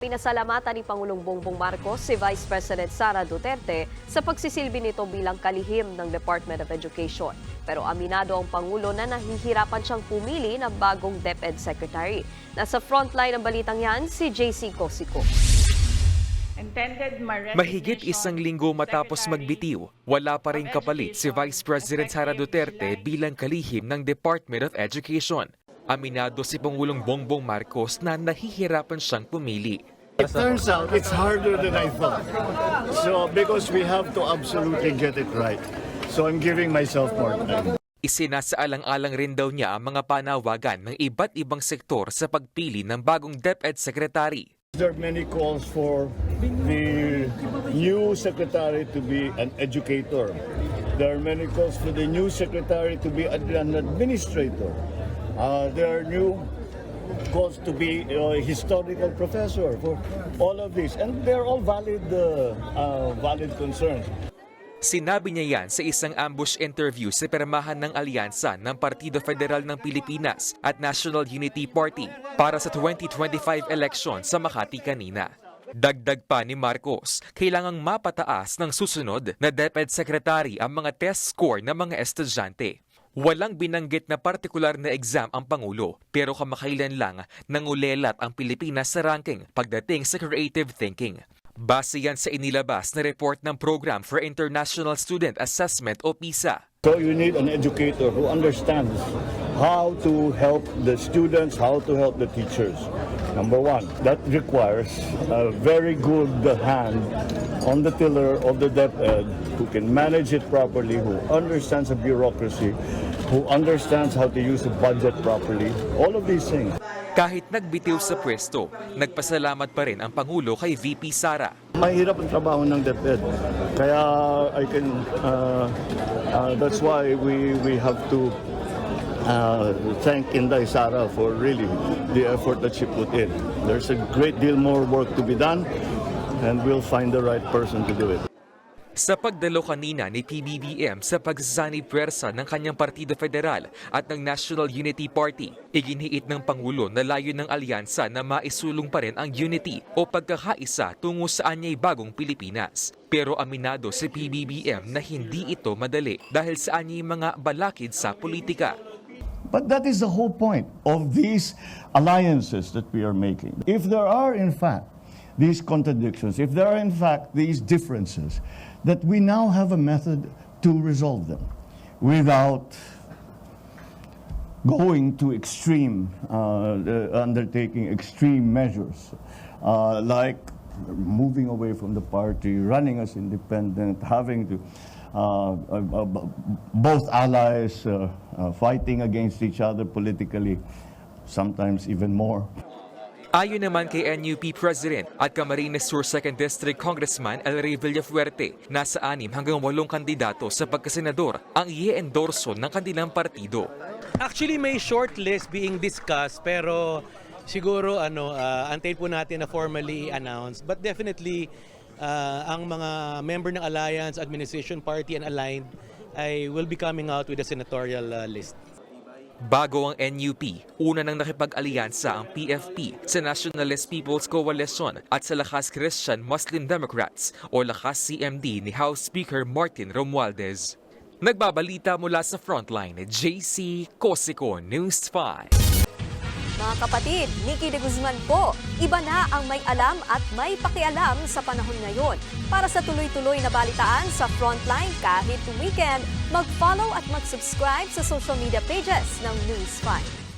Pinasalamatan ni Pangulong Bongbong Marcos si Vice President Sara Duterte sa pagsisilbi nito bilang kalihim ng Department of Education. Pero aminado ang Pangulo na nahihirapan siyang pumili ng bagong DepEd Secretary. Nasa frontline ng balitang yan si JC Cosico. Mahigit isang linggo matapos magbitiw, wala pa rin kapalit si Vice President Sara Duterte bilang kalihim ng Department of Education. Aminado si Pangulong Bongbong Marcos na nahihirapan siyang pumili. It turns out it's harder than I thought. So because we have to absolutely get it right. So I'm giving myself more time. Isinasaalang-alang rin daw niya ang mga panawagan ng iba't ibang sektor sa pagpili ng bagong DepEd Secretary. There are many calls for the new secretary to be an educator. There are many calls for the new secretary to be an administrator. There are new calls to be a historical professor for all of this. And they're all valid concerns. Sinabi niya yan sa isang ambush interview sa pirmahan ng alyansa ng Partido Federal ng Pilipinas at National Unity Party para sa 2025 election sa Makati kanina. Dagdag pa ni Marcos, kailangang mapataas ng susunod na DepEd Secretary ang mga test score ng mga estudyante. Walang binanggit na partikular na exam ang Pangulo, pero kamakailan lang nangulelat ang Pilipinas sa ranking pagdating sa creative thinking. Base yan sa inilabas na report ng Program for International Student Assessment o PISA. So you need an educator who understands how to help the students, how to help the teachers. Number one, that requires a very good hand on the tiller of the DepEd who can manage it properly, who understands the bureaucracy, who understands how to use the budget properly, all of these things. Kahit nagbitiw sa pwesto, nagpasalamat pa rin ang Pangulo kay VP Sara. Mahirap ang trabaho ng DepEd. Kaya that's why we have to thank Inday Sara for really the effort that she put in. There's a great deal more work to be done and we'll find the right person to do it. Sa pagdalo kanina ni PBBM sa pagsasanib pwersa ng kanyang Partido Federal at ng National Unity Party, iginiit ng Pangulo na layo ng alyansa na maisulong pa rin ang unity o pagkakaisa tungo sa anyay bagong Pilipinas. Pero aminado si PBBM na hindi ito madali dahil sa anyay mga balakid sa politika. But that is the whole point of these alliances that we are making. If there are in fact these contradictions, if there are in fact these differences, that we now have a method to resolve them without going to extreme, undertaking extreme measures, like moving away from the party, running as independent, having to both allies fighting against each other politically, sometimes even more. Ayon naman kay NUP President at Camarines Sur 2nd District Congressman El Rey Villafuerte, nasa 6 hanggang 8 kandidato sa pagkasenador ang i-endorso ng kanilang partido. Actually may short list being discussed pero siguro antayin po natin na formally announced. But definitely ang mga member ng Alliance, Administration Party and Aligned ay will be coming out with a senatorial list. Bago ang NUP, una nang nakipag-alyansa ang PFP sa Nationalist People's Coalition at sa Lakas Christian Muslim Democrats o Lakas CMD ni House Speaker Martin Romualdez. Nagbabalita mula sa Frontline, JC Cosico, News 5. Mga kapatid, Nikki de Guzman po. Iba na ang may alam at may pakialam sa panahon ngayon. Para sa tuloy-tuloy na balitaan sa Frontline kahit weekend, mag-follow at mag-subscribe sa social media pages ng News 5.